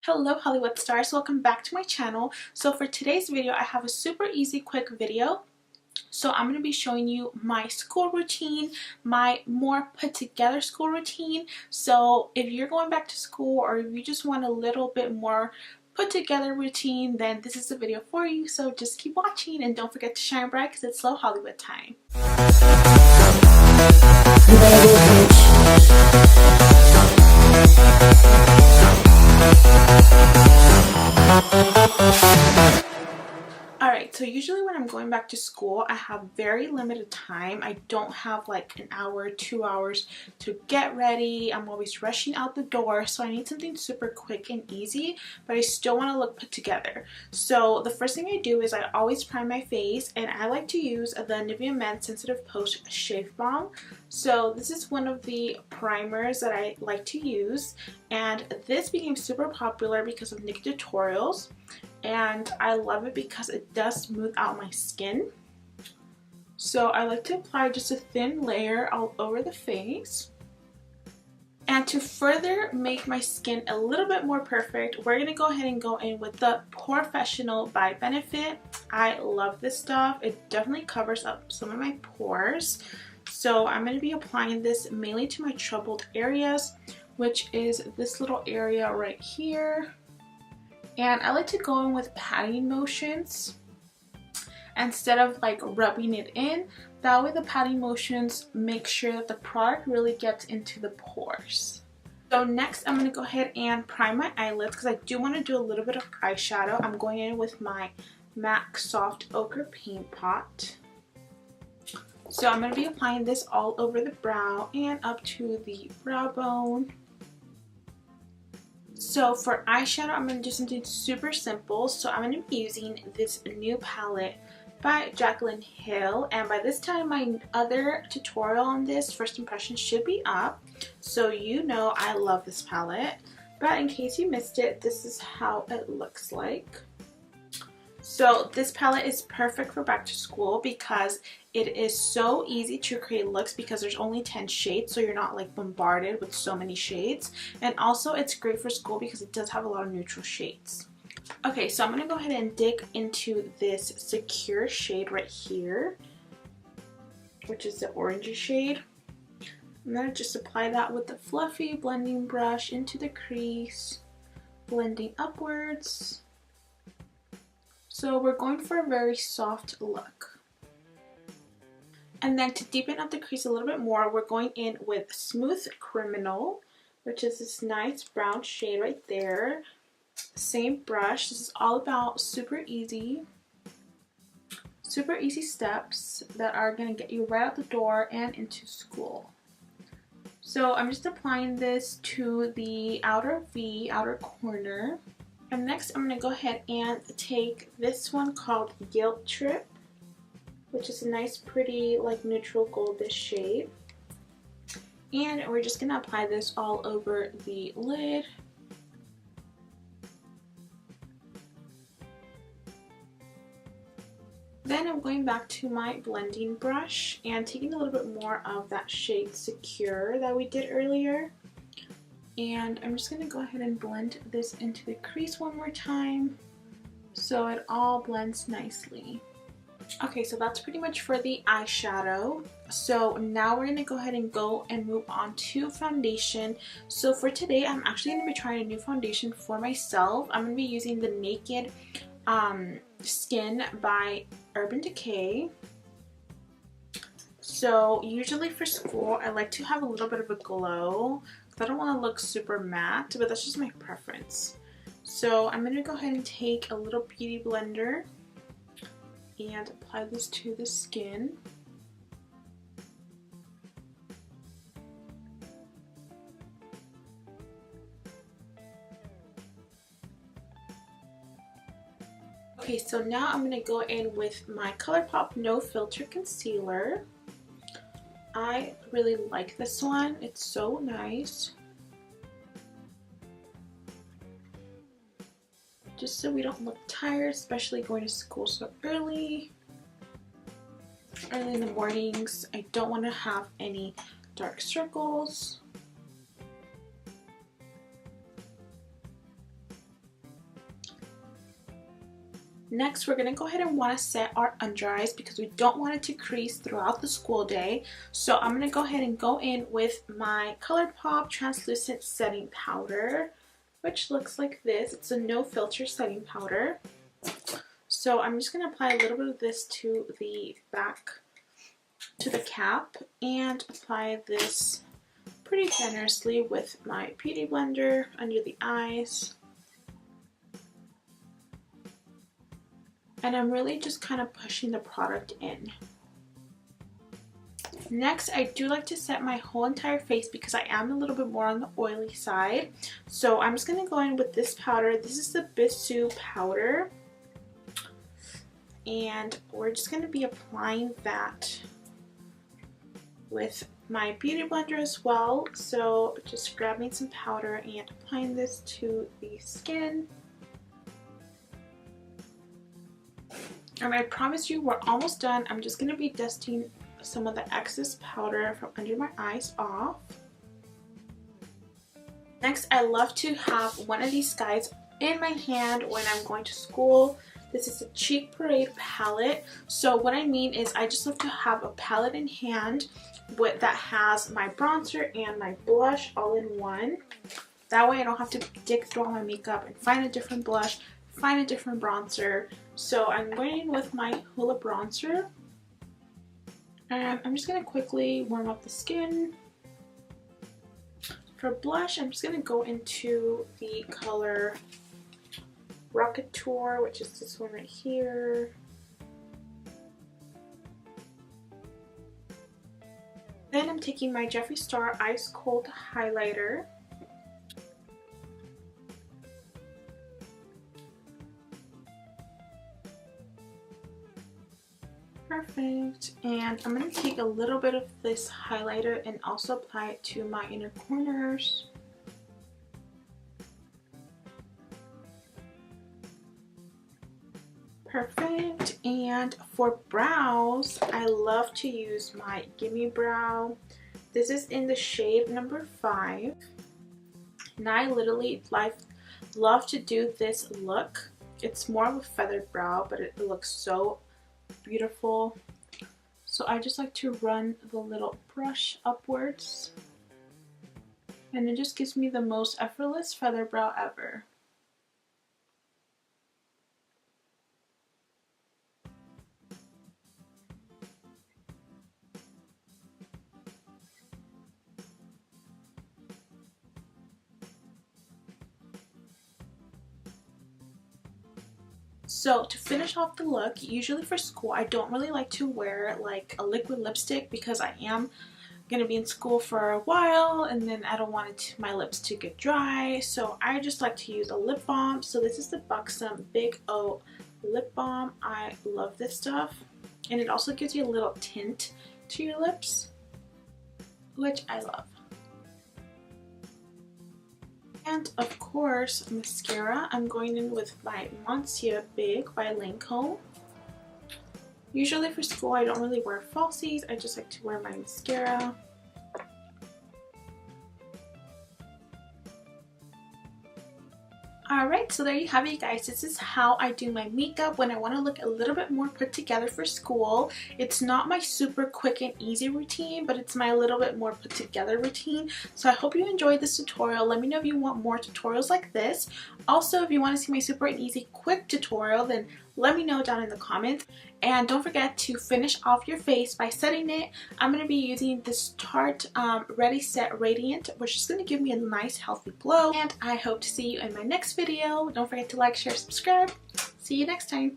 Hello Hollywood stars, welcome back to my channel. So for today's video I have a super easy quick video. So I'm going to be showing you my school routine, my more put together school routine. So if you're going back to school or if you just want a little bit more put together routine, then this is the video for you. So just keep watching and don't forget to shine bright because it's slow Hollywood time. Alright, so usually when I'm going back to school, I have very limited time. I don't have like an hour, 2 hours to get ready. I'm always rushing out the door, so I need something super quick and easy, but I still want to look put together. So the first thing I do is I always prime my face, and I like to use the Nivea Men Sensitive Post Shave Balm. So this is one of the primers that I like to use, and this became super popular because of Nikki tutorials. And I love it because it does smooth out my skin. So I like to apply just a thin layer all over the face. And to further make my skin a little bit more perfect, we're going to go ahead and go in with the Professional by Benefit. I love this stuff. It definitely covers up some of my pores. So I'm going to be applying this mainly to my troubled areas, which is this little area right here. And I like to go in with patting motions instead of like rubbing it in. That way the patting motions make sure that the product really gets into the pores. So next I'm going to go ahead and prime my eyelids because I do want to do a little bit of eyeshadow. I'm going in with my MAC Soft Ochre Paint Pot. So I'm going to be applying this all over the brow and up to the brow bone. So for eyeshadow, I'm going to do something super simple. So I'm going to be using this new palette by Jaclyn Hill. And by this time, my other tutorial on this, First Impression, should be up. So you know I love this palette. But in case you missed it, this is how it looks like. So this palette is perfect for back to school because it is so easy to create looks because there's only 10 shades, so you're not like bombarded with so many shades. And also it's great for school because it does have a lot of neutral shades. Okay, so I'm going to go ahead and dig into this Secure shade right here, which is the orangey shade. I'm going to just apply that with the fluffy blending brush into the crease, blending upwards. So we're going for a very soft look. And then to deepen up the crease a little bit more, we're going in with Smooth Criminal, which is this nice brown shade right there. Same brush. This is all about super easy steps that are going to get you right out the door and into school. So I'm just applying this to the outer corner. And next I'm going to go ahead and take this one called Guilt Trip, which is a nice pretty like neutral goldish shade. And we're just going to apply this all over the lid. Then I'm going back to my blending brush and taking a little bit more of that shade Secure that we did earlier. And I'm just going to go ahead and blend this into the crease one more time so it all blends nicely. Okay, so that's pretty much for the eyeshadow. So now we're going to go ahead and move on to foundation. So for today, I'm actually going to be trying a new foundation for myself. I'm going to be using the Naked Skin by Urban Decay. So usually for school, I like to have a little bit of a glow. I don't want to look super matte, but that's just my preference. So I'm going to go ahead and take a little beauty blender and apply this to the skin. Okay, so now I'm going to go in with my ColourPop No Filter Concealer. I really like this one. It's so nice. Just so we don't look tired, especially going to school so early in the mornings. I don't want to have any dark circles. Next, we're going to go ahead and want to set our under eyes because we don't want it to crease throughout the school day. So I'm going to go ahead and go in with my ColourPop translucent setting powder, which looks like this. It's a no filter setting powder. So I'm just going to apply a little bit of this to the back, to the cap, and apply this pretty generously with my beauty blender under the eyes. And I'm really just kind of pushing the product in. Next, I do like to set my whole entire face because I am a little bit more on the oily side. So I'm just going to go in with this powder. This is the Bisou powder. And we're just going to be applying that with my beauty blender as well. So just grabbing some powder and applying this to the skin. And I promise you we're almost done. I'm just going to be dusting some of the excess powder from under my eyes off. Next, I love to have one of these guys in my hand when I'm going to school. This is a Cheek Parade palette. So what I mean is I just love to have a palette in hand that has my bronzer and my blush all in one. That way I don't have to dig through all my makeup and find a different blush, find a different bronzer. So I'm going in with my Hoola bronzer. And I'm just going to quickly warm up the skin. For blush, I'm just going to go into the color Rocketeur, which is this one right here. Then I'm taking my Jeffree Star Ice Cold highlighter. Perfect. And I'm going to take a little bit of this highlighter and also apply it to my inner corners. Perfect. And for brows, I love to use my Gimme Brow. This is in the shade number 5. And I literally love to do this look. It's more of a feathered brow, but it looks so beautiful. So I just like to run the little brush upwards, and it just gives me the most effortless feather brow ever. So to finish off the look, usually for school I don't really like to wear like a liquid lipstick because I am going to be in school for a while and then I don't want my lips to get dry. So I just like to use a lip balm. So this is the Buxom Big O lip balm. I love this stuff, and it also gives you a little tint to your lips, which I love. And of course, mascara. I'm going in with my Monsieur Big by Lancome. Usually for school I don't really wear falsies, I just like to wear my mascara. Alright, so there you have it, guys. This is how I do my makeup when I want to look a little bit more put together for school. It's not my super quick and easy routine, but it's my little bit more put together routine. So I hope you enjoyed this tutorial. Let me know if you want more tutorials like this. Also, if you want to see my super and easy quick tutorial, then let me know down in the comments. And don't forget to finish off your face by setting it. I'm going to be using this Tarte Ready Set Radiant, which is going to give me a nice healthy glow. And I hope to see you in my next video. Don't forget to like, share, subscribe. See you next time.